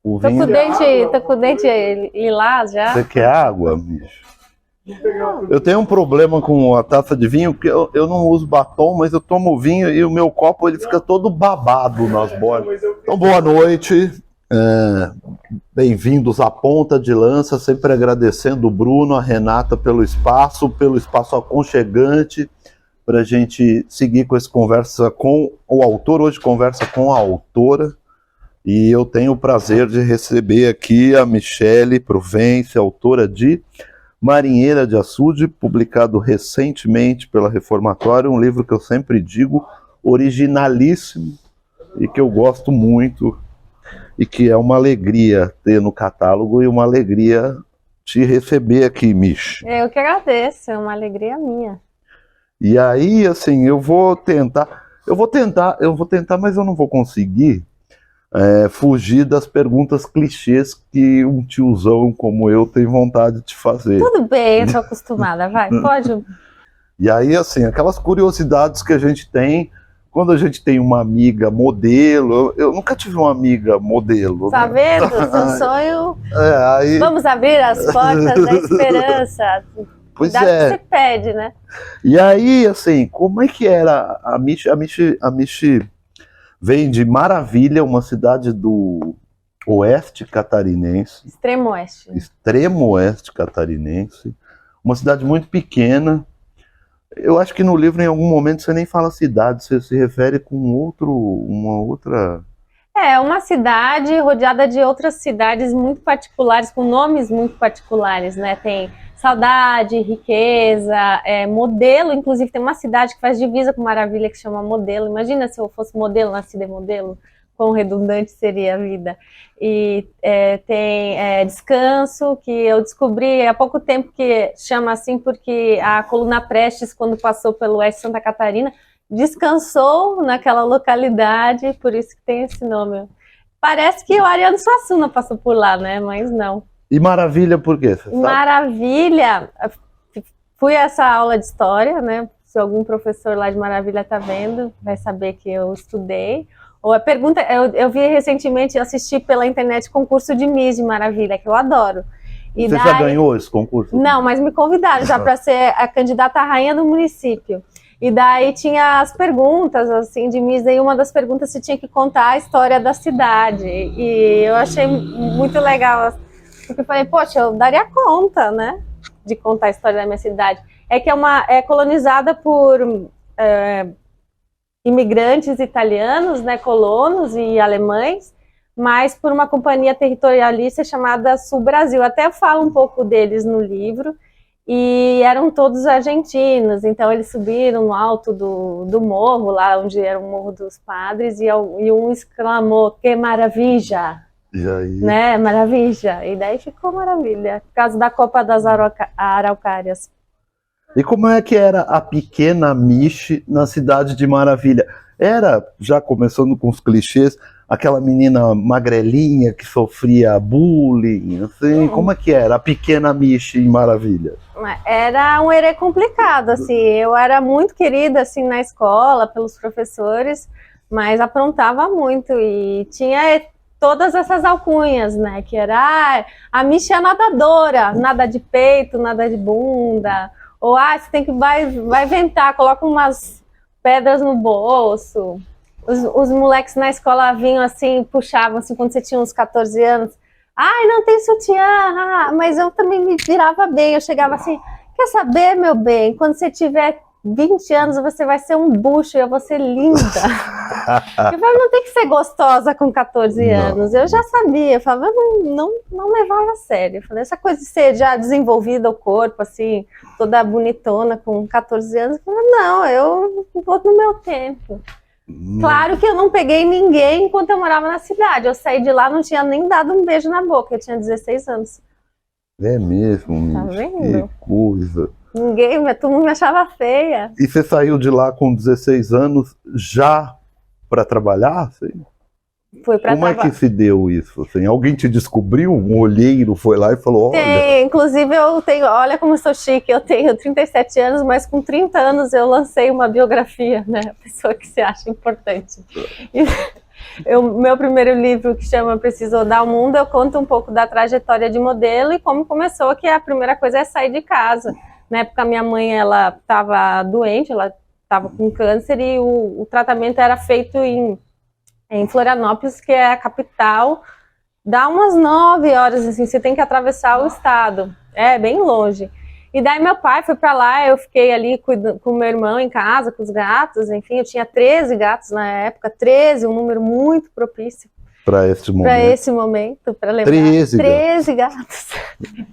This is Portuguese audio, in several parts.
O Tô com o vinho... dente lilás já. Você quer água, bicho? Eu tenho um problema com a taça de vinho, porque eu não uso batom, mas eu tomo vinho e o meu copo ele fica todo babado nas bordas. Então, boa noite. Bem-vindos à Ponta de Lança, sempre agradecendo o Bruno, a Renata pelo espaço aconchegante para a gente seguir com essa conversa com o autor. Hoje conversa com a autora e eu tenho o prazer de receber aqui a Michele Provence, autora de Marinheira de Açude, publicado recentemente pela Reformatória, um livro que eu sempre digo originalíssimo e que eu gosto muito e que é uma alegria ter no catálogo e uma alegria te receber aqui, Mich. Eu que agradeço, é uma alegria minha. E aí, assim, eu vou tentar, mas eu não vou conseguir fugir das perguntas clichês que um tiozão como eu tem vontade de fazer. Tudo bem, eu tô acostumada, vai, pode. E aí, assim, aquelas curiosidades que a gente tem quando a gente tem uma amiga modelo. Eu nunca tive uma amiga modelo. Tá né? vendo? Seu sonho. Aí... Vamos abrir as portas da esperança. Pois Dá é. que você pede, né? E aí, assim, como é que era a Mich vem de Maravilha, uma cidade do oeste catarinense. Extremo oeste. Extremo oeste catarinense. Uma cidade muito pequena. Eu acho que no livro, em algum momento, você nem fala cidade, você se refere com uma outra... É uma cidade rodeada de outras cidades muito particulares, com nomes muito particulares, né? Tem Saudade, Riqueza, Modelo, inclusive tem uma cidade que faz divisa com Maravilha que chama Modelo. Imagina se eu fosse modelo, nascida em Modelo, quão redundante seria a vida. E tem Descanso, que eu descobri há pouco tempo que chama assim porque a coluna Prestes, quando passou pelo oeste de Santa Catarina, descansou naquela localidade, por isso que tem esse nome. Parece que o Ariano Suassuna passou por lá, né? Mas não. E Maravilha por quê? Você sabe? Maravilha! Fui a essa aula de história, né? Se algum professor lá de Maravilha tá vendo, vai saber que eu estudei. Ou a pergunta, eu vi recentemente, assisti pela internet concurso de Miss de Maravilha, que eu adoro. E você já ganhou esse concurso? Não, mas me convidaram já para ser a candidata à rainha do município. E daí tinha as perguntas, assim, de Miss, e uma das perguntas você tinha que contar a história da cidade. E eu achei muito legal, porque eu falei, poxa, eu daria conta, né, de contar a história da minha cidade. É que é colonizada por imigrantes italianos, né, colonos e alemães, mas por uma companhia territorialista chamada Sul Brasil. Até eu falo um pouco deles no livro. E eram todos argentinos, então eles subiram no alto do morro, lá onde era o Morro dos Padres, e um exclamou, que maravilha, e aí... né, maravilha, e daí ficou maravilha, por causa da Copa das Araucárias. E como é que era a pequena Mich na cidade de Maravilha? Era, já começando com os clichês, aquela menina magrelinha que sofria bullying, assim, como é que era a pequena Mich em Maravilha? Era um herê complicado, assim, eu era muito querida, assim, na escola, pelos professores, mas aprontava muito e tinha todas essas alcunhas, né, que era, a Mich é nadadora, nada de peito, nada de bunda, ou, você tem que, vai ventar, coloca umas pedras no bolso. Os moleques na escola vinham assim, puxavam assim, quando você tinha uns 14 anos. Ai, não tem sutiã, mas eu também me virava bem. Eu chegava assim, quer saber, meu bem, quando você tiver 20 anos, você vai ser um bucho e eu vou ser linda. Eu falava, não tem que ser gostosa com 14 anos. Eu já sabia, eu falava, não levava a sério. Eu falei, essa coisa de ser já desenvolvida o corpo, assim, toda bonitona com 14 anos. Eu falei, não, eu vou no meu tempo. Claro que eu não peguei ninguém enquanto eu morava na cidade. Eu saí de lá, não tinha nem dado um beijo na boca. Eu tinha 16 anos. É mesmo, tá vendo? Que coisa. Todo mundo me achava feia. E você saiu de lá com 16 anos já para trabalhar? Assim? Fui pra Como é que se deu isso? Assim, alguém te descobriu? Um olheiro foi lá e falou, olha... Inclusive eu tenho, olha como eu sou chique, eu tenho 37 anos, mas com 30 anos eu lancei uma biografia, né? A pessoa que se acha importante. Meu primeiro livro, que chama Preciso Rodar o Mundo, eu conto um pouco da trajetória de modelo e como começou, que a primeira coisa é sair de casa. Na época, minha mãe, ela estava doente, ela estava com câncer e o tratamento era feito em Florianópolis, que é a capital. Dá umas 9 horas, assim, você tem que atravessar o estado. É, bem longe. E daí meu pai foi para lá, eu fiquei ali com o meu irmão em casa, com os gatos, enfim, eu tinha 13 gatos na época, 13, um número muito propício. Para esse momento. Para esse momento, para lembrar. 13 gatos.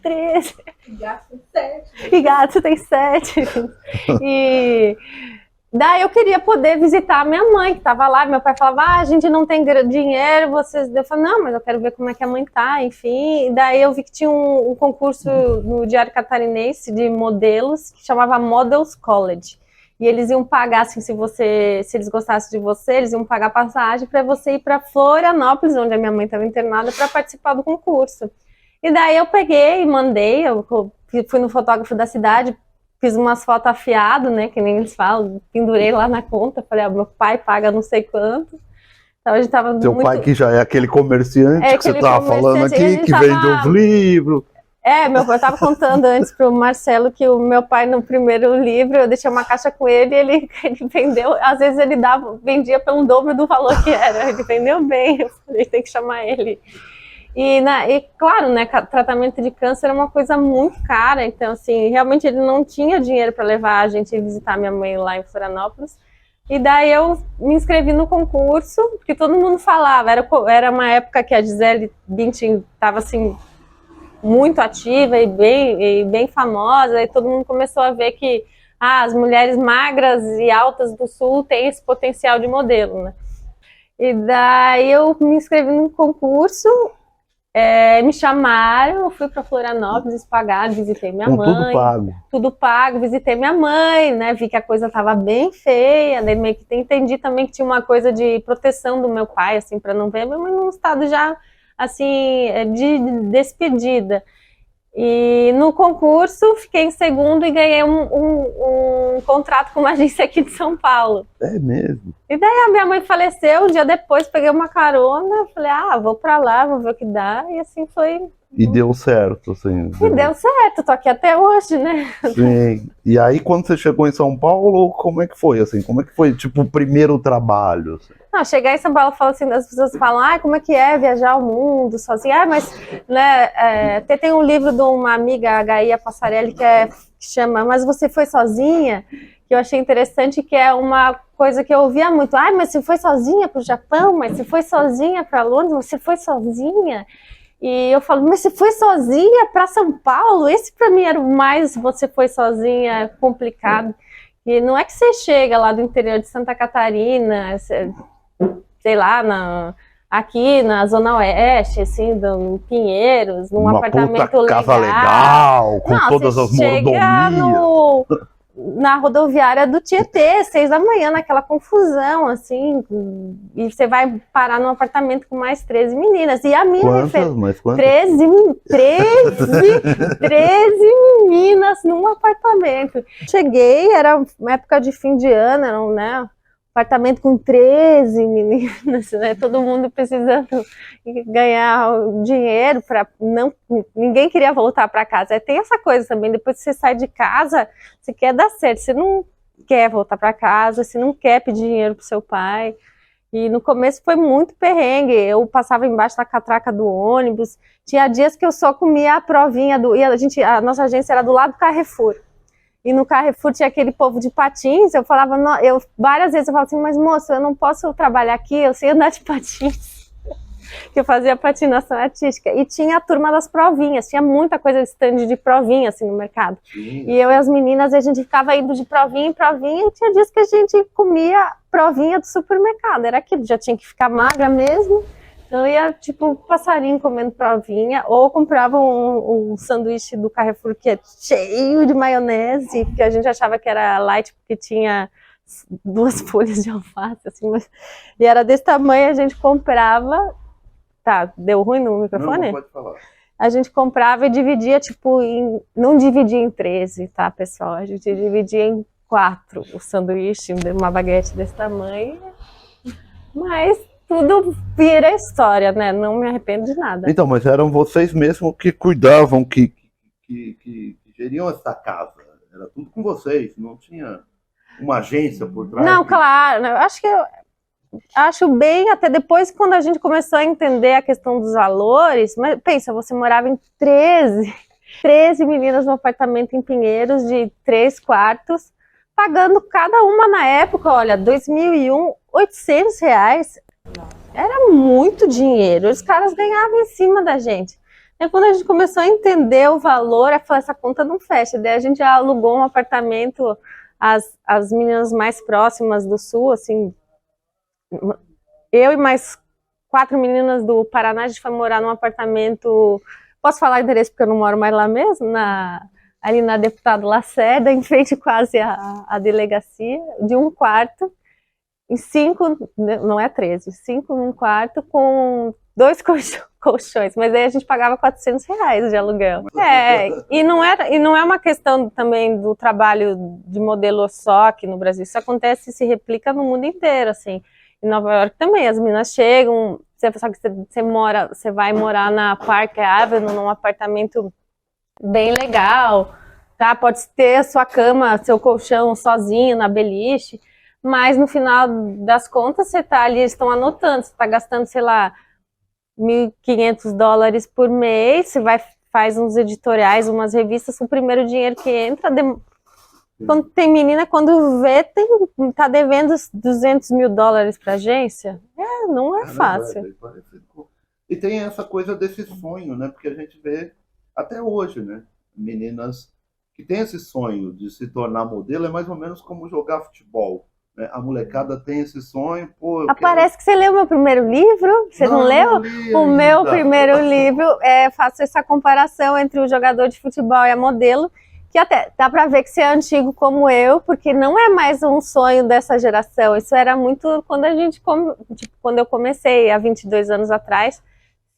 13. E gato tem 7. E gato tem 7. E daí eu queria poder visitar a minha mãe, que estava lá. Meu pai falava, a gente não tem dinheiro, vocês... Eu falei, não, mas eu quero ver como é que a mãe tá, enfim. E daí eu vi que tinha um concurso no Diário Catarinense de modelos, que chamava Models College. E eles iam pagar, assim, se eles gostassem de você, eles iam pagar passagem para você ir para Florianópolis, onde a minha mãe estava internada, para participar do concurso. E daí eu peguei e mandei, eu fui no fotógrafo da cidade, fiz umas fotos afiadas, né, que nem eles falam, pendurei lá na conta, falei, meu pai paga não sei quanto. Então a gente tava Seu pai que já é aquele comerciante que você estava falando aqui, que vende os livros. Meu pai estava contando antes pro Marcelo que o meu pai, no primeiro livro, eu deixei uma caixa com ele e ele vendeu, às vezes ele vendia pelo dobro do valor que era, ele vendeu bem, eu falei, tem que chamar ele. E claro, né, tratamento de câncer é uma coisa muito cara, então assim, realmente ele não tinha dinheiro para levar a gente visitar minha mãe lá em Florianópolis. E daí eu me inscrevi no concurso, porque todo mundo falava, era uma época que a Gisele Bündchen estava assim muito ativa e bem famosa, e todo mundo começou a ver que as mulheres magras e altas do Sul têm esse potencial de modelo, né? E daí eu me inscrevi no concurso, me chamaram, eu fui para Florianópolis, eles pagaram, visitei minha mãe. Tudo pago, visitei minha mãe, né? Vi que a coisa estava bem feia, né? Meio que entendi também que tinha uma coisa de proteção do meu pai, assim, para não ver minha mãe num estado já assim, de despedida. E no concurso fiquei em segundo e ganhei um contrato com uma agência aqui de São Paulo. É mesmo? E daí a minha mãe faleceu, um dia depois peguei uma carona, falei, vou pra lá, vou ver o que dá, e assim foi. E deu certo, assim. E deu certo, tô aqui até hoje, né? Sim. E aí, quando você chegou em São Paulo, como é que foi, assim? Como é que foi, tipo, o primeiro trabalho? Assim? Não, chegar em São Paulo, falo assim, as pessoas falam, como é que é viajar o mundo sozinha? Mas, né, tem um livro de uma amiga, a Gaia Passarelli, que chama Mas Você Foi Sozinha? Que eu achei interessante, que é uma coisa que eu ouvia muito. Mas você foi sozinha para o Japão? Mas você foi sozinha para Londres? Você foi sozinha? E eu falo, mas você foi sozinha para São Paulo? Esse para mim era o mais você foi sozinha complicado. E não é que você chega lá do interior de Santa Catarina, sei lá, aqui na Zona Oeste, assim, do Pinheiros, num apartamento legal. Casa legal, com todas as mordomias. Na rodoviária do Tietê, 6 da manhã, naquela confusão, assim, e você vai parar num apartamento com mais 13 meninas. E a minha quantas? 13 meninas num apartamento. Cheguei, era uma época de fim de ano, né? Apartamento com 13 meninas, né? Todo mundo precisando ganhar dinheiro para ninguém queria voltar para casa. Tem essa coisa também, depois que você sai de casa, você quer dar certo, você não quer voltar para casa, você não quer pedir dinheiro pro seu pai. E no começo foi muito perrengue, eu passava embaixo da catraca do ônibus, tinha dias que eu só comia a provinha a nossa agência era do lado do Carrefour. E no Carrefour tinha aquele povo de patins, eu falava, várias vezes eu falava assim, mas moço, eu não posso trabalhar aqui, eu sei andar de patins. Que eu fazia patinação artística. E tinha a turma das provinhas, tinha muita coisa de stand de provinha, assim, no mercado. Sim. E eu e as meninas, a gente ficava indo de provinha em provinha, e tinha dias que a gente comia provinha do supermercado, era aquilo, já tinha que ficar magra mesmo. Então eu ia, tipo, passarinho comendo provinha, ou comprava um sanduíche do Carrefour que é cheio de maionese, que a gente achava que era light porque tinha 2 folhas de alface, assim, e era desse tamanho, a gente comprava. Tá, deu ruim no microfone? Não, pode falar. A gente comprava e dividia, tipo, não dividia em 13, tá, pessoal? A gente dividia em 4 o sanduíche, uma baguete desse tamanho, mas tudo vira história, né? Não me arrependo de nada. Então, mas eram vocês mesmos que cuidavam, que geriam essa casa. Era tudo com vocês, não tinha uma agência por trás. Não, claro, eu acho bem, até depois, quando a gente começou a entender a questão dos valores, mas pensa, você morava em 13 meninas no apartamento em Pinheiros, de 3 quartos, pagando cada uma na época, olha, 2001, R$800. Era muito dinheiro, os caras ganhavam em cima da gente. E quando a gente começou a entender o valor, eu falei, essa conta não fecha. Daí a gente já alugou um apartamento, as meninas mais próximas do sul, assim, eu e mais 4 meninas do Paraná, a gente foi morar num apartamento, posso falar o endereço porque eu não moro mais lá mesmo, ali na Deputado Lacerda, em frente quase à delegacia, de 1 quarto, em 5, não é 13, 5 num quarto, com 2 colchões, mas aí a gente pagava R$400 de aluguel. E não é uma questão também do trabalho de modelo só aqui no Brasil, isso acontece e se replica no mundo inteiro, assim. Em Nova York também, as meninas chegam, você vai morar na Park Avenue, num apartamento bem legal, tá? Pode ter a sua cama, seu colchão sozinho na beliche, mas no final das contas você tá ali, eles estão anotando, você tá gastando, sei lá, $1.500 por mês, você faz uns editoriais, umas revistas, o primeiro dinheiro que entra, quando tem menina, quando vê, tá devendo $200 mil pra agência. Não é fácil. E tem essa coisa desse sonho, né? Porque a gente vê até hoje, né? Meninas que têm esse sonho de se tornar modelo, é mais ou menos como jogar futebol. Né? A molecada tem esse sonho. Pô, Parece que você leu meu primeiro livro. Você não leu? O meu primeiro livro, faço essa comparação entre o jogador de futebol e a modelo, que até dá para ver que você é antigo como eu, porque não é mais um sonho dessa geração. Isso era muito quando eu comecei há 22 anos atrás.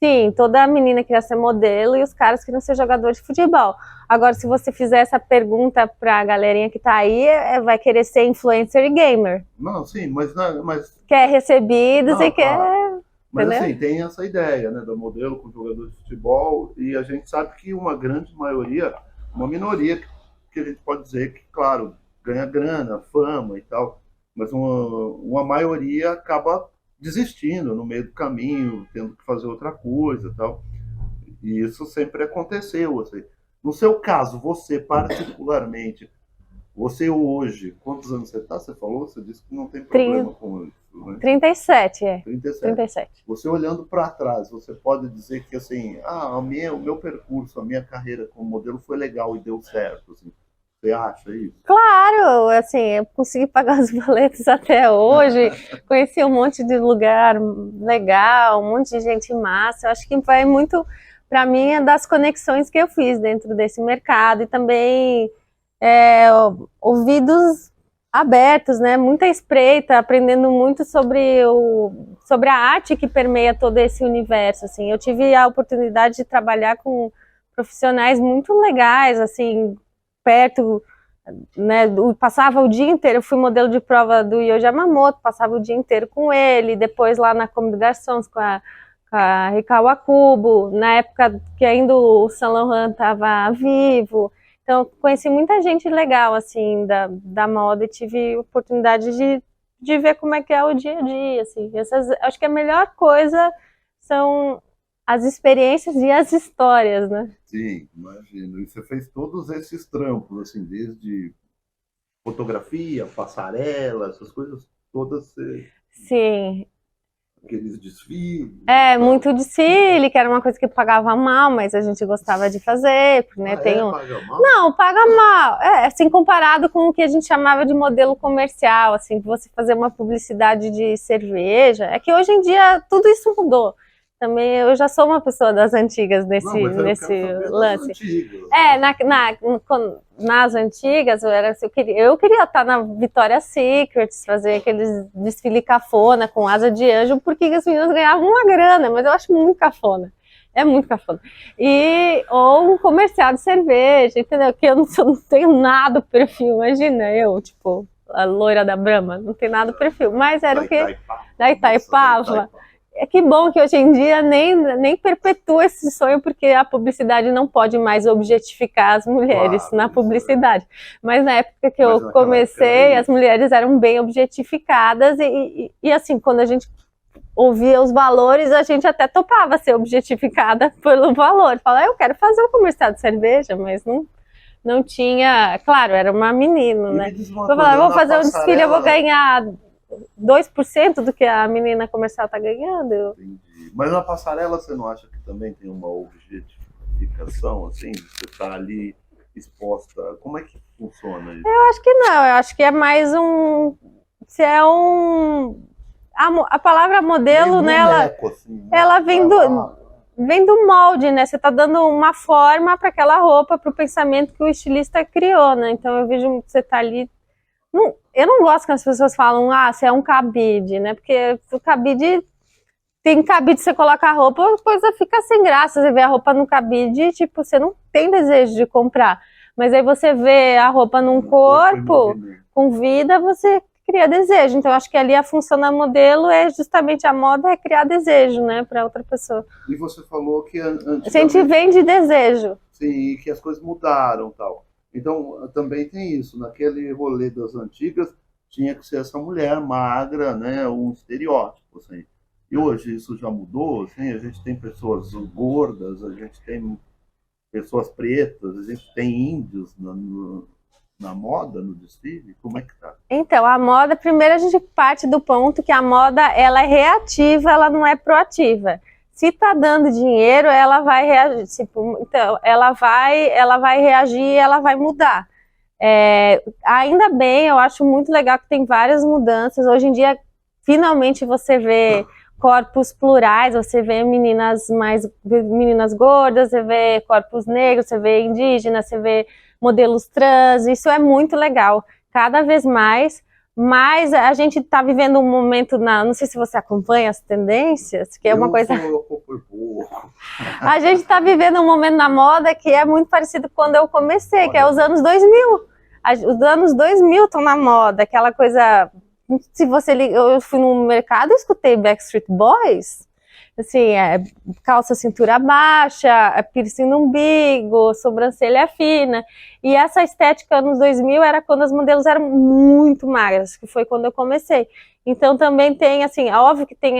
Sim, toda menina queria ser modelo e os caras queriam ser jogador de futebol. Agora, se você fizer essa pergunta para a galerinha que tá aí, vai querer ser influencer e gamer. Não, sim, mas quer recebidos e quer... Mas entendeu? assim, tem essa ideia, né, do modelo com jogador de futebol, e a gente sabe que uma grande maioria, uma minoria, que a gente pode dizer que, claro, ganha grana, fama e tal, mas uma maioria acaba desistindo no meio do caminho, tendo que fazer outra coisa e tal. E isso sempre aconteceu, assim. No seu caso, você particularmente, você hoje, quantos anos você está? Você falou? Você disse que não tem problema com isso, né? 37, 37. Você olhando para trás, você pode dizer que assim, o meu percurso, a minha carreira como modelo foi legal e deu certo, assim. Você acha isso? Claro, assim, eu consegui pagar os boletos até hoje, conheci um monte de lugar legal, um monte de gente massa. Eu acho que vai muito, para mim, é das conexões que eu fiz dentro desse mercado e também ouvidos abertos, né? Muita espreita, aprendendo muito sobre a arte que permeia todo esse universo, assim. Eu tive a oportunidade de trabalhar com profissionais muito legais, assim, perto, né? Passava o dia inteiro, eu fui modelo de prova do Yohji Yamamoto, passava o dia inteiro com ele, depois lá na Comme des Garçons com a Rikawa Kubo, na época que ainda o Saint Laurent estava vivo. Então, conheci muita gente legal, assim, da moda e tive oportunidade de ver como é que é o dia a dia, assim. Acho que a melhor coisa são as experiências e as histórias, né? Sim, imagino. E você fez todos esses trampos, assim, desde fotografia, passarela, essas coisas todas. Sim. Aqueles desfiles. Muito desfile, que era uma coisa que pagava mal, mas a gente gostava de fazer, né? Paga mal? Não, paga mal. Assim, comparado com o que a gente chamava de modelo comercial, assim, você fazer uma publicidade de cerveja. É que hoje em dia tudo isso mudou. Também eu já sou uma pessoa das antigas nesse lance. Nas antigas eu queria estar na Victoria's Secret, fazer aqueles desfile cafona com asa de anjo, porque as meninas ganhavam uma grana, mas eu acho muito cafona. É muito cafona. Ou um comercial de cerveja, entendeu? Que eu não tenho nada do perfil, imagina, a loira da Brahma, não tem nada do perfil, mas era o quê? Itaipava. Da Itaipava. É que bom que hoje em dia nem perpetua esse sonho, porque a publicidade não pode mais objetificar as mulheres Claro, na isso publicidade. Mas na época que Mas eu naquela comecei, época era as mulheres eram bem objetificadas e assim, quando a gente ouvia os valores, a gente até topava ser objetificada pelo valor. Falar, eu quero fazer um comercial de cerveja, mas não tinha... Claro, era uma menina, E né? me diz uma Eu coisa, falava, vou na fazer um desfile, eu vou passarela- ganhar 2% do que a menina comercial tá ganhando. Entendi. Mas na passarela você não acha que também tem uma objetificação, assim? Você está ali exposta. Como é que funciona isso? Eu acho que não, eu acho que é mais um... Se é um... A palavra modelo, né, Boneco, assim, né? ela vem do molde, né? Você tá dando uma forma para aquela roupa, para o pensamento que o estilista criou, né? Então eu vejo que você tá ali... eu não gosto quando as pessoas falam, você é um cabide, né? Porque o cabide... Tem cabide, você coloca a roupa, a coisa fica sem graça. Você vê a roupa no cabide, tipo, você não tem desejo de comprar. Mas aí você vê a roupa num corpo, com vida, você cria desejo. Então, acho que ali a função da modelo é justamente a moda, é criar desejo, né, para outra pessoa. E você falou que A gente antigamente, vende desejo. sim, que as coisas mudaram e tal. Então, também tem isso. Naquele rolê das antigas, tinha que ser essa mulher magra, né, um estereótipo, assim. E hoje isso já mudou, assim, a gente tem pessoas gordas, a gente tem pessoas pretas, a gente tem índios na moda, no desfile. Como é que tá? Então, a moda, primeiro a gente parte do ponto que a moda, ela é reativa, ela não é proativa. Se tá dando dinheiro, ela vai reagir, então, ela vai reagir, ela vai mudar. Ainda bem, eu acho muito legal que tem várias mudanças. Hoje em dia, finalmente você vê corpos plurais, você vê meninas gordas, você vê corpos negros, você vê indígenas, você vê modelos trans, isso é muito legal, cada vez mais, mas a gente está vivendo um momento, não sei se você acompanha as tendências, que é uma coisa... A gente está vivendo um momento na moda que é muito parecido com quando eu comecei, que é os anos 2000. Os anos 2000 estão na moda, aquela coisa... Se você liga, eu fui no mercado e escutei Backstreet Boys, assim, calça cintura baixa, piercing no umbigo, sobrancelha fina, e essa estética anos 2000 era quando as modelos eram muito magras, que foi quando eu comecei. Então também tem, assim, óbvio que tem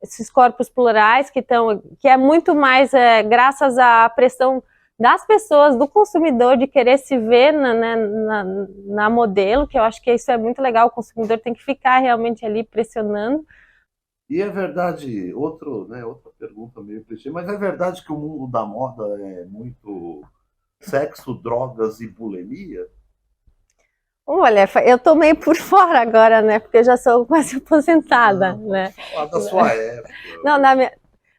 esses corpos plurais que é muito mais graças à pressão das pessoas, do consumidor, de querer se ver na modelo, que eu acho que isso é muito legal, o consumidor tem que ficar realmente ali pressionando. E é verdade, outra pergunta meio clichê, mas é verdade que o mundo da moda é muito sexo, drogas e bulimia? Olha, eu tô meio por fora agora, né, porque eu já sou quase aposentada, né. Falar da sua época. Não,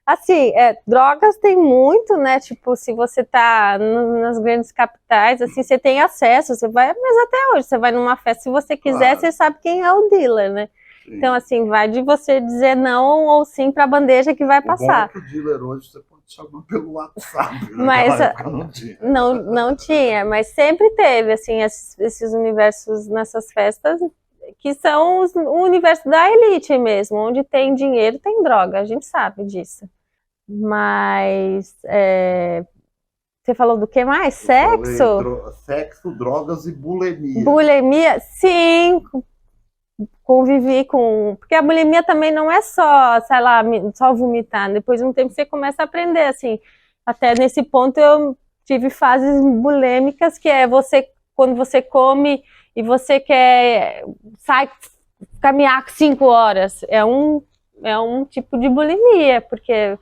assim, drogas tem muito, né? Tipo, se você tá nas grandes capitais, assim, você tem acesso, você vai, mas até hoje, você vai numa festa, se você quiser, Claro. você sabe quem é o dealer, né? Sim. Então, assim, vai de você dizer não ou sim pra bandeja que vai O bom é passar. que o dealer hoje você pode chamar pelo WhatsApp, Mas, naquela época não tinha. Não tinha, mas sempre teve, assim, esses universos nessas festas, que são o universo da elite mesmo, onde tem dinheiro, tem droga, a gente sabe disso. Mas, você falou do que mais? Sexo? Sexo, drogas e bulimia. Bulimia? Sim, convivi com... Porque a bulimia também não é só, sei lá, só vomitar. Depois de um tempo você começa a aprender, assim. Até nesse ponto eu tive fases bulêmicas, que é quando você come e você quer caminhar 5 horas. É um tipo de bulimia, porque...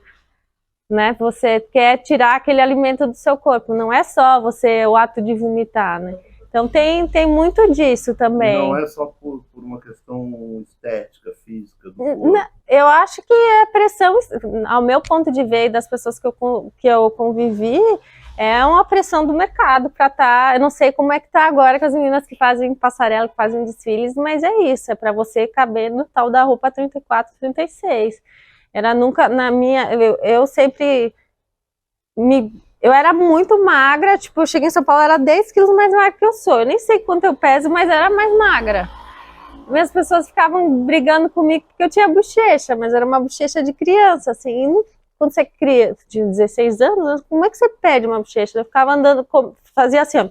né, você quer tirar aquele alimento do seu corpo, não é só o ato de vomitar, né? Então tem muito disso também. Não é só por uma questão estética, física do corpo. Eu acho que é pressão, ao meu ponto de ver, das pessoas que eu convivi, é uma pressão do mercado para estar... Eu não sei como é que tá agora com as meninas que fazem passarela, que fazem desfiles, mas é isso, é para você caber no tal da roupa 34, 36. Era nunca, eu sempre eu era muito magra, tipo, eu cheguei em São Paulo, era 10 quilos mais magra que eu sou. Eu nem sei quanto eu peso, mas era mais magra. Minhas pessoas ficavam brigando comigo porque eu tinha bochecha, mas era uma bochecha de criança, assim. E quando você é criança, de 16 anos, como é que você perde uma bochecha? Eu ficava andando, fazia assim, ó,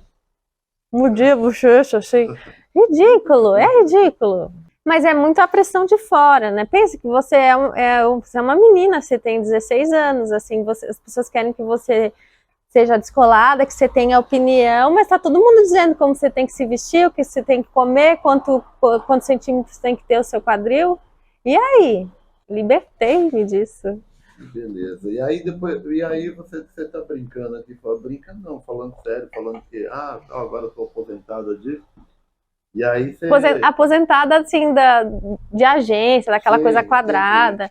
mordia a bochecha, assim. Ridículo, é ridículo. Mas é muito a pressão de fora, né? Pensa que você você é uma menina, você tem 16 anos, assim, as pessoas querem que você seja descolada, que você tenha opinião, mas tá todo mundo dizendo como você tem que se vestir, o que você tem que comer, quantos centímetros tem que ter o seu quadril. E aí? Libertei-me disso. Beleza. E aí depois, e aí você tá brincando aqui, brincando não, falando sério, falando que agora eu tô aposentada disso. E aí você Aposentada, assim, de agência, daquela Sim, coisa quadrada.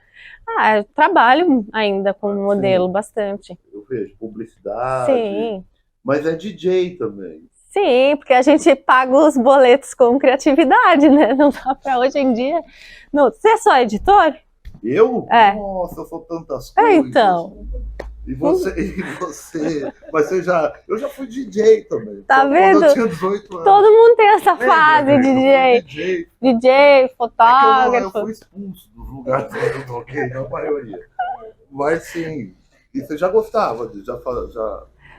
Eu trabalho ainda como modelo, Sim. bastante. Eu vejo publicidade. Sim. Mas é DJ também. Sim, porque a gente paga os boletos com criatividade, né? Não dá pra hoje em dia. Não, você é só editor? Eu? É. Nossa, eu sou tantas coisas. Então. E você, mas eu já fui DJ também. Tá vendo? Quando eu tinha 18 anos. Todo mundo tem essa fase de DJ, fotógrafo. Eu fui expulso dos lugares onde eu toquei, na maioria. Mas sim, e você já gostava, já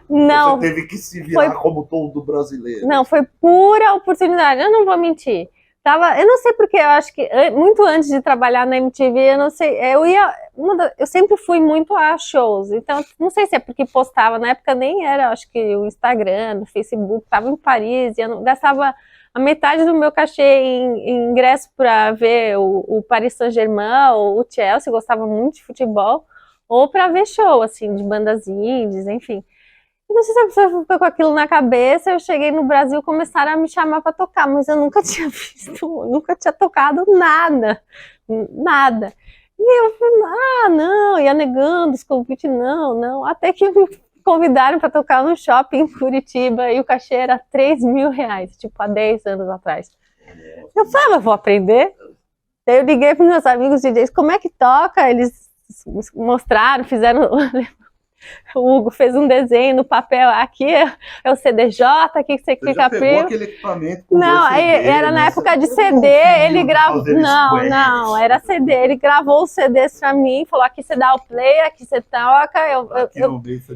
Não. Você teve que se virar como todo brasileiro. Não, foi pura oportunidade, eu não vou mentir. Eu não sei porque, eu acho que muito antes de trabalhar na MTV, eu não sei, eu sempre fui muito a shows, então não sei se é porque postava, na época nem era, acho que o Instagram, o Facebook, estava em Paris, e eu não, gastava a metade do meu cachê em ingresso para ver o Paris Saint-Germain ou o Chelsea, gostava muito de futebol, ou para ver show, assim, de bandas indies, enfim. E não sei se a pessoa ficou com aquilo na cabeça, eu cheguei no Brasil, começaram a me chamar para tocar, mas eu nunca tinha visto, nunca tinha tocado nada. E eu falei, não, ia negando os convites, não. Até que me convidaram para tocar no shopping em Curitiba e o cachê era R$3.000, tipo, há 10 anos atrás. Eu falei, mas vou aprender. Daí eu liguei para meus amigos DJs, como é que toca? Eles mostraram, fizeram... O Hugo fez um desenho no papel, aqui é o CDJ, aqui que você clica pegou aquele equipamento com Não, CD, era na época de CD, ele gravou. Não, era CD. Ele gravou os CDs pra mim, falou: aqui você dá o play, aqui você toca.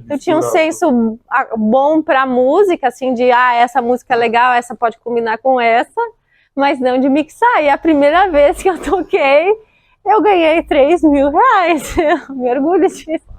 Eu tinha um senso bom pra música, assim, de essa música é legal, essa pode combinar com essa, mas não de mixar. E a primeira vez que eu toquei, eu ganhei R$3.000. Eu me orgulho disso.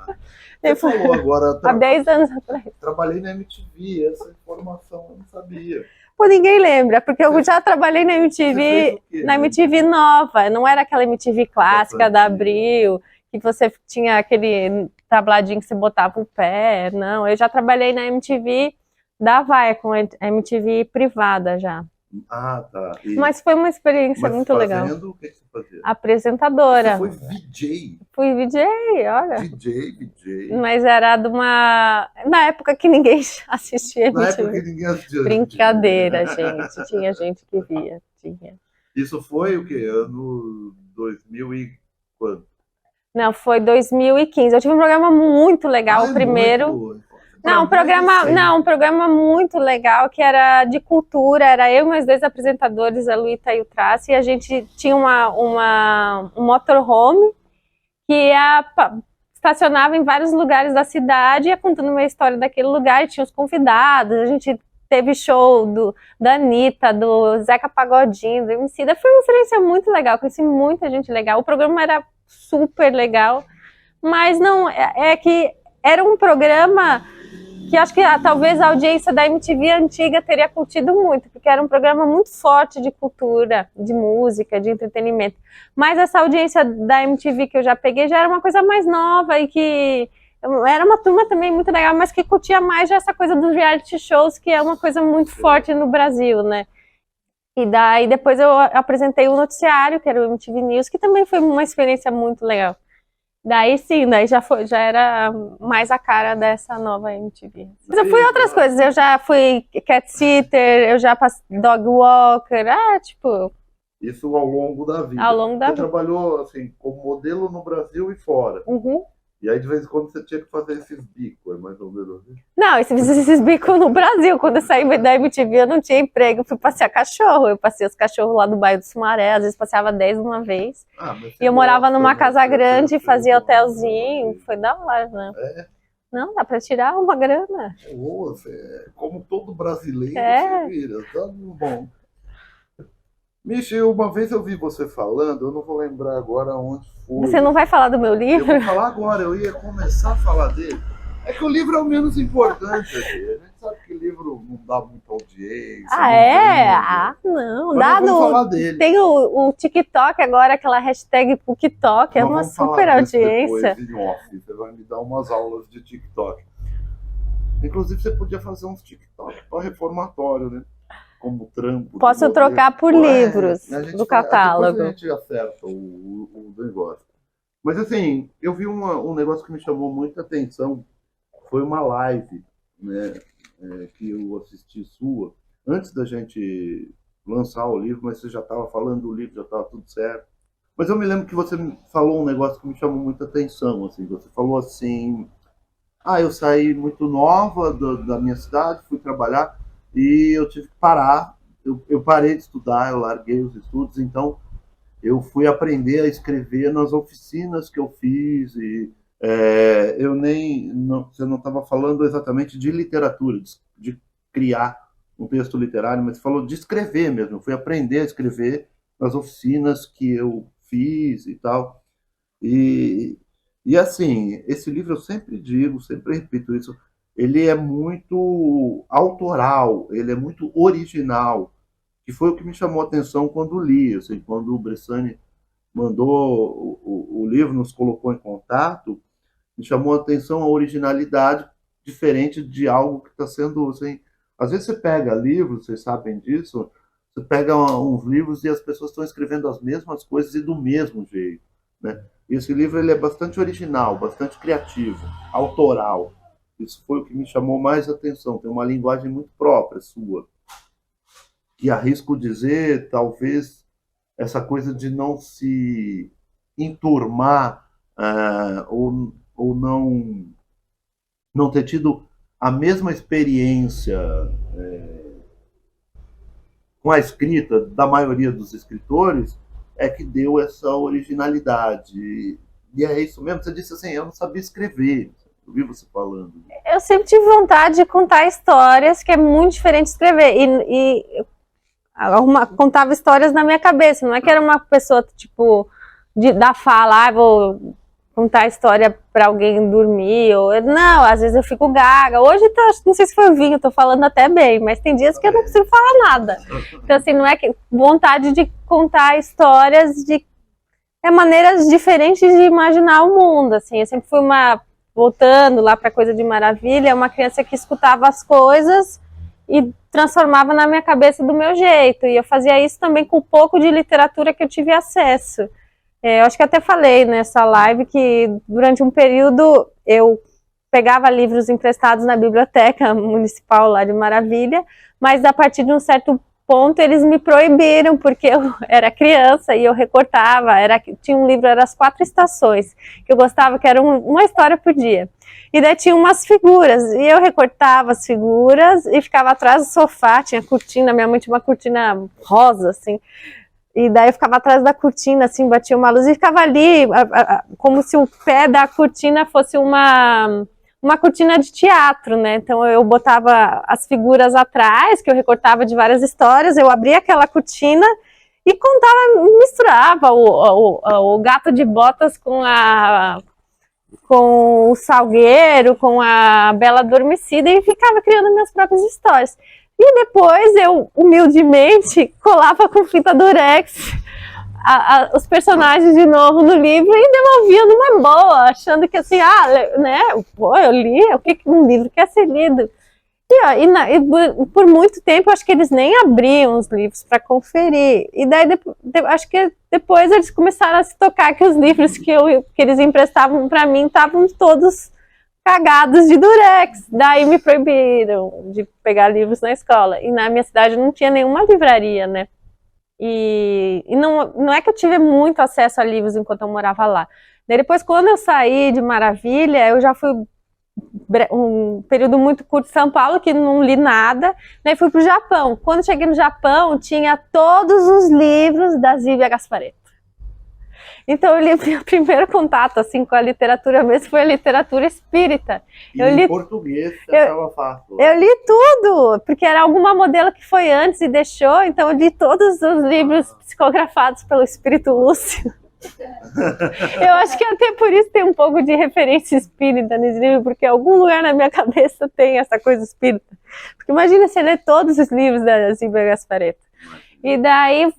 Você falou agora, há 10 anos atrás. Trabalhei na MTV, essa informação eu não sabia. Pô, ninguém lembra, porque eu já trabalhei na MTV, na MTV nova, não era aquela MTV clássica da Abril, que você tinha aquele tabladinho que você botava o pé, não, eu já trabalhei na MTV da Viacom, a MTV privada já. Tá. Mas foi uma experiência muito legal. O que você fazia? Apresentadora. Você foi VJ? Fui VJ, olha. VJ. Mas era de uma... Na época que ninguém assistia MTV. Na época que ninguém assistia. Brincadeira, gente. Tinha gente que via. Tinha. Isso foi o quê? Ano 2000 e quanto? Não, foi 2015. Eu tive um programa muito legal, o primeiro... um programa muito legal, que era de cultura, era eu e meus 2 apresentadores, a Luíta e o Tracy, e a gente tinha um motorhome que estacionava em vários lugares da cidade, ia contando uma história daquele lugar, e tinha os convidados, a gente teve show da Anitta, do Zeca Pagodinho, do Emicida, foi uma experiência muito legal, conheci muita gente legal, o programa era super legal, mas não, que era um programa que acho que talvez a audiência da MTV antiga teria curtido muito, porque era um programa muito forte de cultura, de música, de entretenimento. Mas essa audiência da MTV que eu já peguei já era uma coisa mais nova e que era uma turma também muito legal, mas que curtia mais já essa coisa dos reality shows, que é uma coisa muito forte no Brasil, né? E daí depois eu apresentei o noticiário, que era o MTV News, que também foi uma experiência muito legal. Daí sim, já era mais a cara dessa nova MTV. Mas eu fui outras coisas, eu já fui cat sitter, eu já passei dog walker, tipo... Isso ao longo da vida. Ao longo da vida. Você trabalhou assim, como modelo no Brasil e fora. Uhum. E aí, de vez em quando, você tinha que fazer esses bicos, é mais ou menos assim. Não, esses bicos no Brasil. Quando eu saí da MTV, eu não tinha emprego, eu fui passear cachorro. Eu passei os cachorros lá do bairro do Sumaré, às vezes passeava 10 uma vez. Mas E eu morava numa casa grande, fazia hotel. hotelzinho, foi da hora, né? É, Não, dá pra tirar uma grana. como todo brasileiro, É. se vira, tá bom. Michi, uma vez eu vi você falando, eu não vou lembrar agora onde foi. Você não vai falar do meu Eu livro? vou falar agora, eu ia começar a falar dele. É que o livro é o menos importante aqui. A gente sabe que livro não dá muita audiência. Ah, não é? vende. Ah, não. Mas Dá nós vamos falar no... dele. Tem o TikTok agora, aquela hashtag PUKTok, é Nós uma vamos falar super disso audiência. depois, em off. Você vai me dar umas aulas de TikTok. Inclusive, você podia fazer uns TikTok para reformatório, né? Como trampo. Posso trocar por livros do catálogo. Depois a gente acerta o negócio. Mas assim, eu vi um negócio que me chamou muita atenção. Foi uma live, né, que eu assisti sua, antes da gente lançar o livro, mas você já estava falando do livro, já estava tudo certo. Mas eu me lembro que você falou um negócio que me chamou muita atenção. Assim, você falou assim: eu saí muito nova da minha cidade, fui trabalhar e eu tive que parar. Eu parei de estudar, eu larguei os estudos, então eu fui aprender a escrever nas oficinas que eu fiz. E eu nem. Você não estava falando exatamente de literatura, de criar um texto literário, mas você falou de escrever mesmo. Eu fui aprender a escrever nas oficinas que eu fiz e tal. E, e assim, esse livro eu sempre digo, sempre repito isso, ele é muito autoral, ele é muito original, que foi o que me chamou a atenção quando li, assim, quando o Bressani mandou o livro, nos colocou em contato, me chamou a atenção a originalidade diferente de algo que está sendo, assim, às vezes você pega livros, vocês sabem disso, você pega uns livros e as pessoas estão escrevendo as mesmas coisas e do mesmo jeito, né? E esse livro ele é bastante original, bastante criativo, autoral. Isso foi o que me chamou mais atenção. Tem uma linguagem muito própria sua, que arrisco dizer, talvez essa coisa de não se enturmar, ou não ter tido a mesma experiência com a escrita da maioria dos escritores, é que deu essa originalidade. E é isso mesmo, você disse assim, eu não sabia escrever. Eu vi você falando. Eu sempre tive vontade de contar histórias, que é muito diferente de escrever. Contava histórias na minha cabeça, não é que era uma pessoa, tipo, da fala, vou contar história para alguém dormir, não, às vezes eu fico gaga. Hoje, não sei se foi o vinho, tô falando até bem, mas tem dias que eu não consigo falar nada. Então, assim, não é que vontade de contar histórias de maneiras diferentes de imaginar o mundo, assim. Eu sempre fui voltando lá para Coisa de Maravilha, uma criança que escutava as coisas e transformava na minha cabeça do meu jeito. E eu fazia isso também com o pouco de literatura que eu tive acesso. Eu acho que até falei nessa live que durante um período eu pegava livros emprestados na biblioteca municipal lá de Maravilha, mas a partir de um certo ponto eles me proibiram, porque eu era criança e eu recortava, tinha um livro, era As Quatro Estações, que eu gostava, que era uma história por dia. E daí tinha umas figuras, e eu recortava as figuras e ficava atrás do sofá, tinha cortina, minha mãe tinha uma cortina rosa, assim, e daí eu ficava atrás da cortina, assim, batia uma luz e ficava ali, como se o pé da cortina fosse uma cortina de teatro, né? Então eu botava as figuras atrás, que eu recortava de várias histórias, eu abria aquela cortina e contava, misturava o Gato de Botas com o Salgueiro, com a Bela Adormecida, e ficava criando minhas próprias histórias. E depois eu, humildemente, colava com fita durex os personagens de novo no livro e devolvia numa boa, achando que assim, né, pô, eu li, o que um livro quer ser lido. E por muito tempo, acho que eles nem abriam os livros para conferir. E daí, acho que depois eles começaram a se tocar que os livros que eles emprestavam para mim estavam todos cagados de durex. Daí me proibiram de pegar livros na escola. E na minha cidade não tinha nenhuma livraria, né? E não é que eu tive muito acesso a livros enquanto eu morava lá. Daí depois, quando eu saí de Maravilha, eu já fui um período muito curto em São Paulo, que não li nada, daí fui pro Japão. Quando cheguei no Japão, tinha todos os livros da Zívia Gasparetto. Então eu li, meu primeiro contato assim, com a literatura mesmo foi a literatura espírita. E eu em li, português você achava fácil. eu li tudo, porque era alguma modelo que foi antes e deixou, então eu li todos os livros psicografados pelo Espírito Lúcio. Eu acho que até por isso tem um pouco de referência espírita nesse livro, porque em algum lugar na minha cabeça tem essa coisa espírita. Porque imagina você ler todos os livros da Zívia Gasparetto. E daí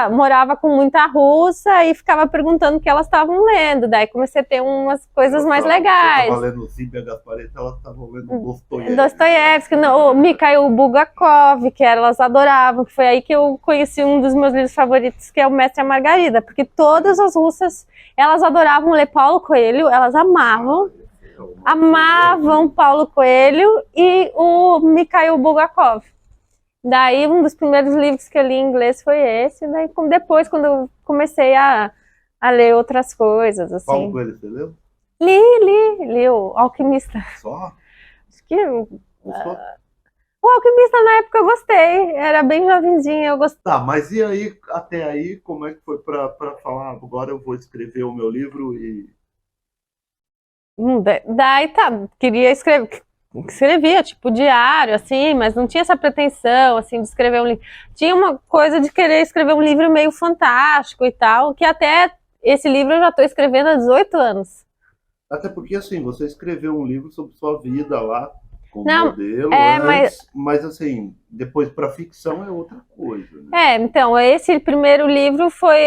morava com muita russa e ficava perguntando o que elas estavam lendo. Daí comecei a ter umas coisas mais legais. Você estava lendo Zívia Gasparetto, elas estavam lendo Dostoiévski. Dostoiévski, o Mikhail Bulgakov, que elas adoravam, que foi aí que eu conheci um dos meus livros favoritos, que é O Mestre e a Margarida, porque todas as russas, elas adoravam ler Paulo Coelho, elas amavam Paulo Coelho e o Mikhail Bulgakov. Daí, um dos primeiros livros que eu li em inglês foi esse. Daí, depois, quando eu comecei a ler outras coisas, assim. Paulo Coelho, você leu? Li o Alquimista. Só? Acho que... Gostou? O Alquimista, na época, eu gostei. Era bem jovenzinha, eu gostei. Tá, mas e aí, até aí, como é que foi pra falar, agora eu vou escrever o meu livro e... Daí, queria escrevia, tipo, diário, assim, mas não tinha essa pretensão, assim, de escrever um livro. Tinha uma coisa de querer escrever um livro meio fantástico e tal, que até esse livro eu já estou escrevendo há 18 anos. Até porque, assim, você escreveu um livro sobre sua vida lá, como Não, modelo, mas assim, depois para ficção é outra coisa, né? Então, esse primeiro livro foi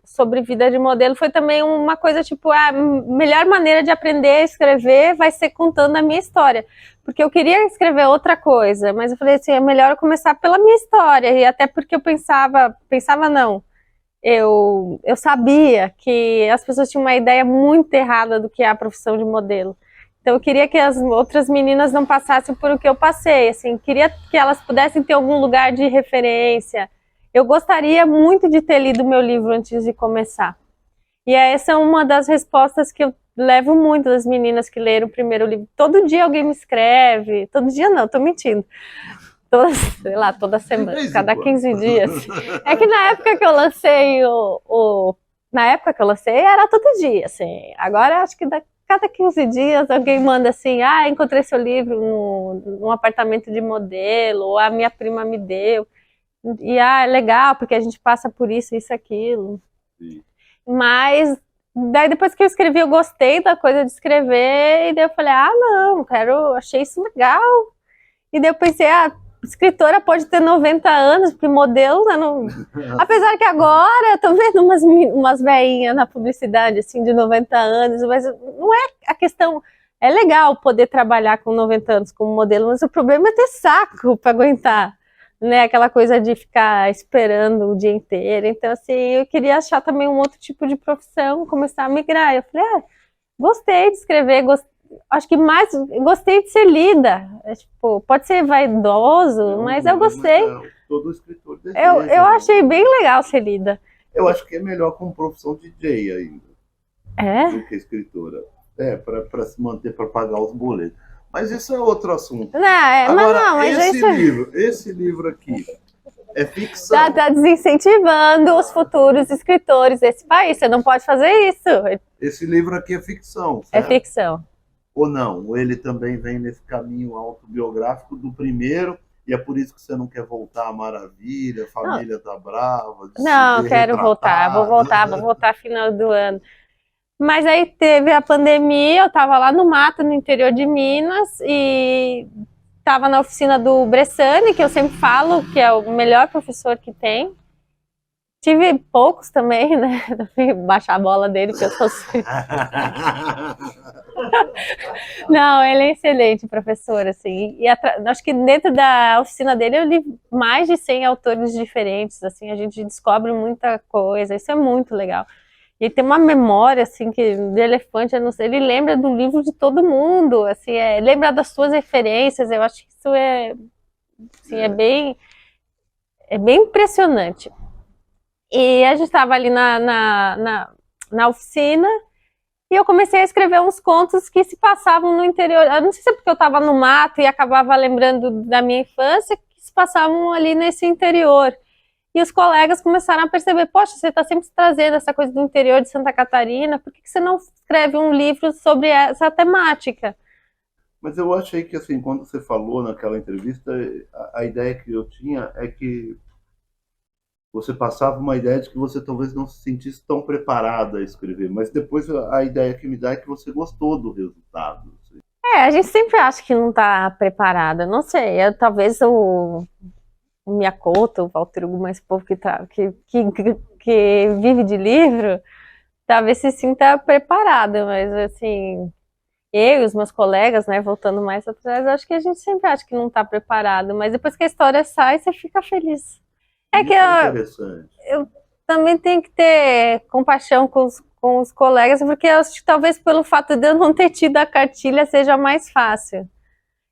sobre vida de modelo, foi também uma coisa tipo, a melhor maneira de aprender a escrever vai ser contando a minha história, porque eu queria escrever outra coisa, mas eu falei assim, é melhor eu começar pela minha história, e até porque eu pensava não, eu sabia que as pessoas tinham uma ideia muito errada do que é a profissão de modelo. Então eu queria que as outras meninas não passassem por o que eu passei, assim, queria que elas pudessem ter algum lugar de referência. Eu gostaria muito de ter lido meu livro antes de começar. E essa é uma das respostas que eu levo muito das meninas que leram o primeiro livro. Todo dia alguém me escreve, todo dia não, tô mentindo. Toda semana, cada 15 dias. É que na época que eu lancei na época que eu lancei era todo dia, assim. Agora acho que cada 15 dias alguém manda assim, encontrei seu livro num apartamento de modelo, ou a minha prima me deu. E é legal, porque a gente passa por isso, aquilo. Sim. Mas daí depois que eu escrevi, eu gostei da coisa de escrever, e daí eu falei, não, achei isso legal. E daí eu pensei, escritora pode ter 90 anos, porque modelo, né, não... Apesar que agora eu tô vendo umas velhinhas na publicidade, assim, de 90 anos, mas não é a questão... É legal poder trabalhar com 90 anos como modelo, mas o problema é ter saco para aguentar, né, aquela coisa de ficar esperando o dia inteiro. Então, assim, eu queria achar também um outro tipo de profissão, começar a migrar. Eu falei, gostei de escrever, acho que mais gostei de ser lida. Tipo, pode ser vaidoso, mas eu gostei. Todo escritor deseja, eu achei bem legal ser lida. Eu acho que é melhor como profissão DJ ainda. Do que escritora. Para se manter, para pagar os boletos. Mas isso é outro assunto. Esse livro aqui é ficção. Tá desincentivando os futuros escritores desse país. Você não pode fazer isso. Esse livro aqui é ficção, certo? É ficção. Ou não? Ou ele também vem nesse caminho autobiográfico do primeiro, e é por isso que você não quer voltar à Maravilha, a família tá brava. Não, quero voltar. Vou voltar final do ano. Mas aí teve a pandemia, eu estava lá no mato, no interior de Minas, e estava na oficina do Bressani, que eu sempre falo que é o melhor professor que tem. Tive poucos também, né? Baixar a bola dele, porque eu sou... Não, ele é excelente professor, assim. E acho que dentro da oficina dele eu li mais de 100 autores diferentes, assim. A gente descobre muita coisa, isso é muito legal. E tem uma memória, assim, de elefante, eu não sei, ele lembra do livro de todo mundo, assim, lembra das suas referências, eu acho que isso assim, é bem impressionante. E a gente estava ali na oficina, e eu comecei a escrever uns contos que se passavam no interior. Eu não sei se é porque eu estava no mato e acabava lembrando da minha infância, que se passavam ali nesse interior. E os colegas começaram a perceber, poxa, você está sempre trazendo essa coisa do interior de Santa Catarina, por que você não escreve um livro sobre essa temática? Mas eu achei que, assim, quando você falou naquela entrevista, a ideia que eu tinha é que você passava uma ideia de que você talvez não se sentisse tão preparada a escrever, mas depois a ideia que me dá é que você gostou do resultado. Assim. A gente sempre acha que não está preparada, não sei, talvez o Miyakoto, o Walter Hugo, mais povo que vive de livro, talvez se sinta preparada, mas assim, eu e os meus colegas, né, voltando mais atrás, acho que a gente sempre acha que não está preparado, mas depois que a história sai, você fica feliz. É que eu também tenho que ter compaixão com os colegas, porque eu acho que talvez pelo fato de eu não ter tido a cartilha seja mais fácil.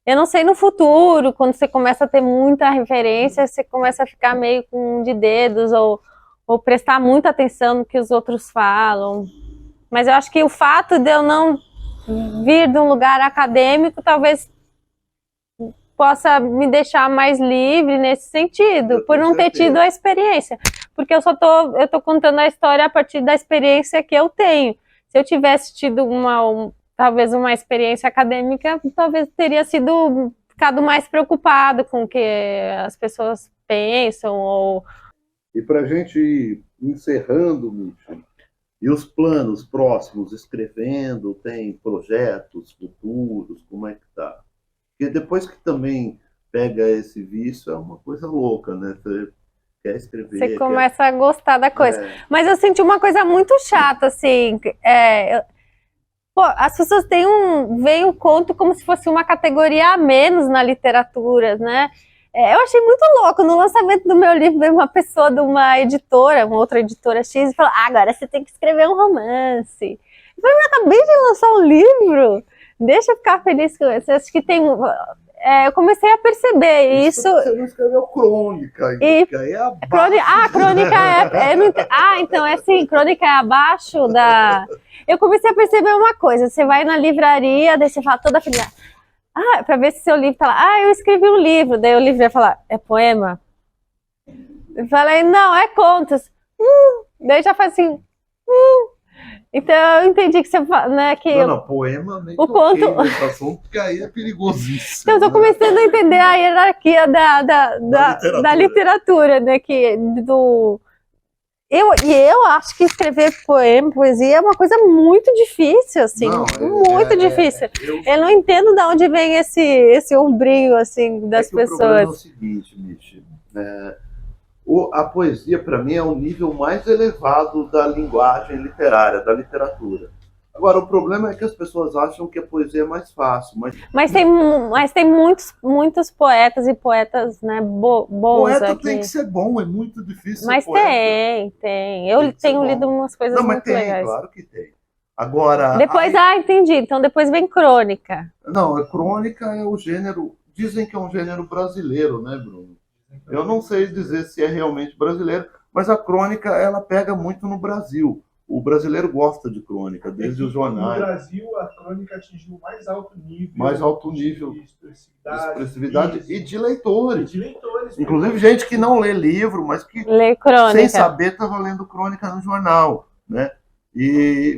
Eu não sei no futuro, quando você começa a ter muita referência, você começa a ficar meio com de dedos ou prestar muita atenção no que os outros falam. Mas eu acho que o fato de eu não vir de um lugar acadêmico talvez possa me deixar mais livre nesse sentido, por não ter tido a experiência. Porque eu tô contando a história a partir da experiência que eu tenho. Se eu tivesse tido talvez uma experiência acadêmica, talvez teria ficado mais preocupado com o que as pessoas pensam. E para a gente ir encerrando, Mítia, e os planos próximos, escrevendo, tem projetos futuros, como é que tá? Porque depois que também pega esse vício, é uma coisa louca, né? Você quer escrever. Você começa a gostar da coisa. Mas eu senti uma coisa muito chata, assim. As pessoas veem o conto como se fosse uma categoria a menos na literatura, né? Eu achei muito louco. No lançamento do meu livro, veio uma pessoa de uma editora, uma outra editora X, e falou: agora você tem que escrever um romance. Eu falei: eu acabei de lançar um livro. Deixa eu ficar feliz com isso. Acho que tem. Eu comecei a perceber isso. Você não escreveu crônica, crônica é abaixo. Crônica então é assim, crônica é abaixo da. Eu comecei a perceber uma coisa. Você vai na livraria, daí você fala toda feliz. Pra ver se seu livro tá lá. Eu escrevi um livro. Daí o livro ia falar: é poema? Eu falei: não, é contos. Daí já faz assim. Então eu entendi que você fala, né, que não, poema nem o conto nesse assunto, porque aí é perigosíssimo. Então eu tô começando a entender a hierarquia da literatura, né, eu acho que escrever poema, poesia é uma coisa muito difícil, assim, muito difícil. Eu não entendo de onde vem esse ombrinho, assim, das pessoas. O problema é o seguinte, Michi, a poesia, para mim, é o nível mais elevado da linguagem literária, da literatura. Agora, o problema é que as pessoas acham que a poesia é mais fácil. Mas tem muitos poetas e poetas, né, bons poeta aqui. Tem que ser bom, é muito difícil mas ser poeta. tem. Eu tenho lido umas coisas muito legais. Claro que tem. Agora... Depois, entendi. Então depois vem crônica. Não, a crônica é o gênero... Dizem que é um gênero brasileiro, né, Bruno? Eu não sei dizer se é realmente brasileiro, mas a crônica, ela pega muito no Brasil. O brasileiro gosta de crônica, desde os jornais. No Brasil, a crônica atingiu o mais alto nível de expressividade e de leitores. leitores. Inclusive gente que não lê livro, mas que, lê crônica, sem saber, estava lendo crônica no jornal, né?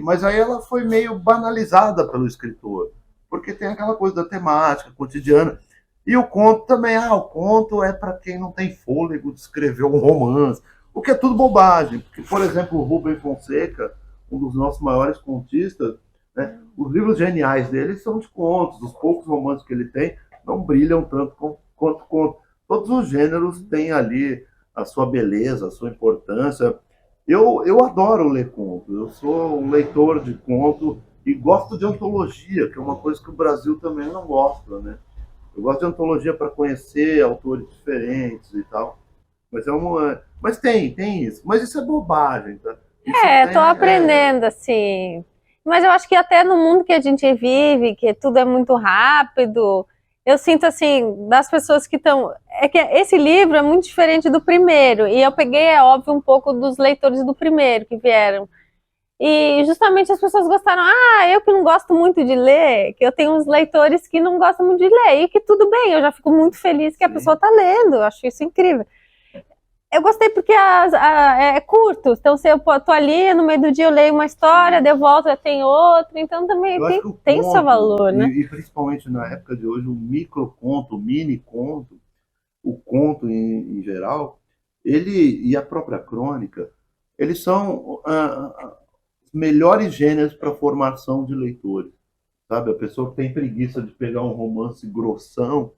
Mas aí ela foi meio banalizada pelo escritor, porque tem aquela coisa da temática cotidiana. E o conto também, o conto é para quem não tem fôlego de escrever um romance, o que é tudo bobagem. Porque, por exemplo, o Rubem Fonseca, um dos nossos maiores contistas, né, os livros geniais dele são de contos. Os poucos romances que ele tem não brilham tanto quanto contos. Todos os gêneros têm ali a sua beleza, a sua importância. Eu adoro ler conto. Eu sou um leitor de conto e gosto de antologia, que é uma coisa que o Brasil também não gosta, né? Eu gosto de antologia para conhecer autores diferentes e tal. Mas tem isso. Mas isso é bobagem, tá? Tô aprendendo, assim. Mas eu acho que até no mundo que a gente vive, que tudo é muito rápido, eu sinto, assim, das pessoas que estão... É que esse livro é muito diferente do primeiro. E eu peguei, é óbvio, um pouco dos leitores do primeiro que vieram. E justamente as pessoas gostaram. Eu que não gosto muito de ler, que eu tenho uns leitores que não gostam muito de ler, e que tudo bem, eu já fico muito feliz que a pessoa está lendo, eu acho isso incrível. Eu gostei porque é curto, então se eu tô ali, no meio do dia eu leio uma história, de volta tem outra, então também tem seu valor, né? E principalmente na época de hoje, o microconto, o mini conto, o conto em geral, ele e a própria crônica, eles são os melhores gêneros para a formação de leitores, sabe? A pessoa que tem preguiça de pegar um romance grossão,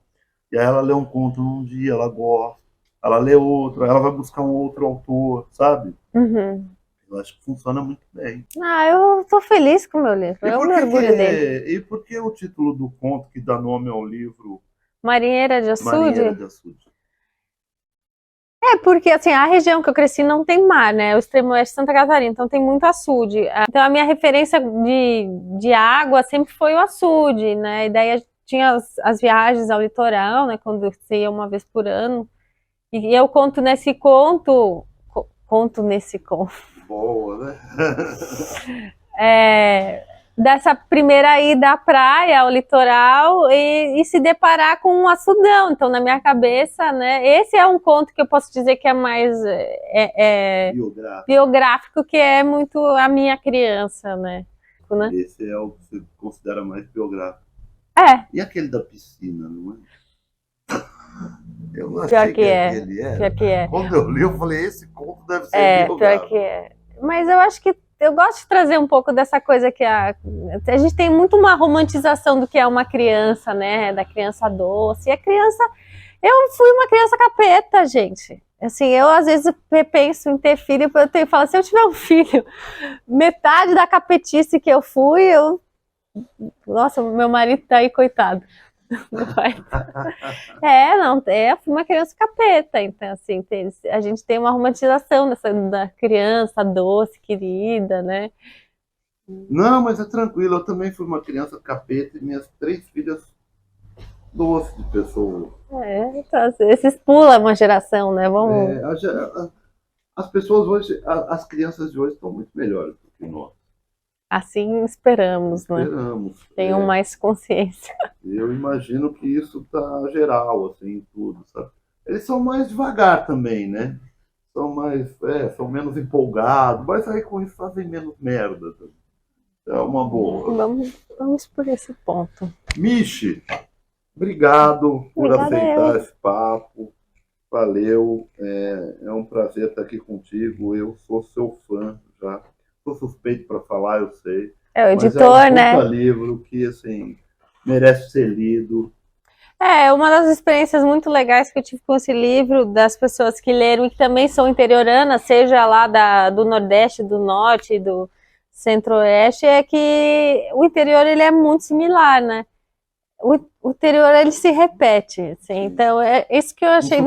e aí ela lê um conto num dia, ela gosta, ela lê outro, ela vai buscar um outro autor, sabe? Uhum. Eu acho que funciona muito bem. Eu tô feliz com o meu livro, eu me orgulho dele. E por que o título do conto que dá nome ao livro Marinheira de Açude? Marinheira de Açude? Porque assim, a região que eu cresci não tem mar, né? O extremo oeste de Santa Catarina, então tem muito açude. Então a minha referência de água sempre foi o açude, né? E daí tinha as viagens ao litoral, né? Quando você ia uma vez por ano. E eu conto nesse conto. Boa, né? Dessa primeira ida à praia, ao litoral, e se deparar com um açudão. Então, na minha cabeça, né, esse é um conto que eu posso dizer que é mais biográfico, que é muito a minha criança, né? Esse é o que você considera mais biográfico. E aquele da piscina, não é? Eu não achei que aquele era. Pior que é. Quando eu li, eu falei, esse conto deve ser biográfico. Pior que é. Mas eu acho que eu gosto de trazer um pouco dessa coisa que a gente tem muito uma romantização do que é uma criança, né? Da criança doce. E a criança... Eu fui uma criança capeta, gente. Assim, eu às vezes penso em ter filho, eu falo, se eu tiver um filho, metade da capetice que eu fui, Nossa, meu marido tá aí, coitado. Eu fui uma criança capeta, então assim, a gente tem uma romantização da criança doce, querida, né? Não, mas é tranquilo, eu também fui uma criança capeta e minhas 3 filhas doces de pessoa. Então, esses pula uma geração, né? As pessoas hoje, as crianças de hoje estão muito melhores do que nós. Assim esperamos, né? Tenham mais consciência. Eu imagino que isso tá geral, assim, tudo, sabe? Eles são mais devagar também, né? São menos empolgados, mas aí com isso fazem menos merda. É uma boa. Vamos por esse ponto. Michi, obrigado por aceitar esse papo. Valeu. É um prazer estar aqui contigo. Eu sou seu fã já. Sou suspeito para falar, eu sei. É o editor, né? É um livro que, assim, merece ser lido. Uma das experiências muito legais que eu tive com esse livro, das pessoas que leram e que também são interioranas, seja lá do Nordeste, do Norte, do Centro-Oeste, é que o interior ele é muito similar, né? O interior ele se repete, assim, então é isso que eu achei.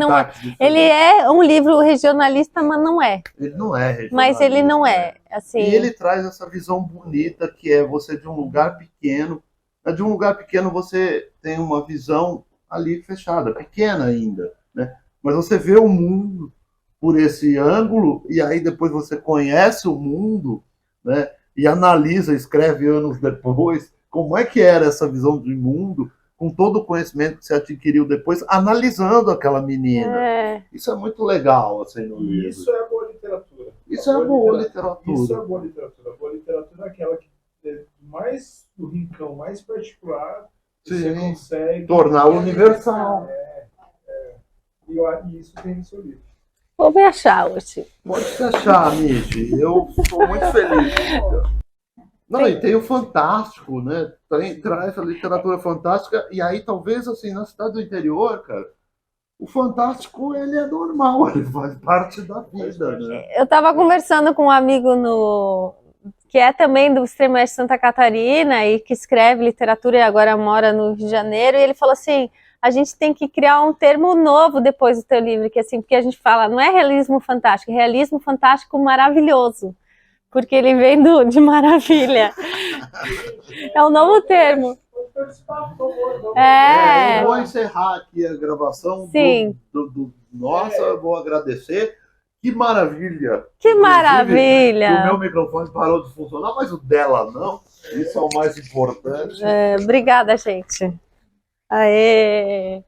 Ele é um livro regionalista, mas não é. Ele não é regionalista. Mas ele não é, assim. E ele traz essa visão bonita que é você de um lugar pequeno. De um lugar pequeno você tem uma visão ali fechada, pequena ainda, né? Mas você vê o mundo por esse ângulo e aí depois você conhece o mundo, né? E analisa, escreve anos depois como é que era essa visão de mundo, com todo o conhecimento que você adquiriu depois, analisando aquela menina. Isso é muito legal, assim, no livro. Isso é a boa literatura. Isso é a boa literatura. Isso é a boa literatura. A boa literatura é aquela que mais do rincão, mais particular, você consegue tornar universal. E isso tem no seu livro. Vou me achar hoje. Pode se achar, Michi. Eu sou muito feliz. Não, e tem o fantástico, né? Traz a literatura fantástica, e aí talvez, assim, na cidade do interior, cara, o fantástico, ele é normal, ele faz parte da vida, né? Eu estava conversando com um amigo que é também do extremo oeste de Santa Catarina e que escreve literatura e agora mora no Rio de Janeiro, e ele falou assim, a gente tem que criar um termo novo depois do teu livro, que assim, porque a gente fala, não é realismo fantástico, é realismo fantástico maravilhoso. Porque ele vem de maravilha. É um novo termo. Eu vou encerrar aqui a gravação. Sim. Nossa, eu vou agradecer. Que maravilha! Que Inclusive, maravilha! o meu microfone parou de funcionar, mas o dela não. Isso é o mais importante. Obrigada, gente. Aê!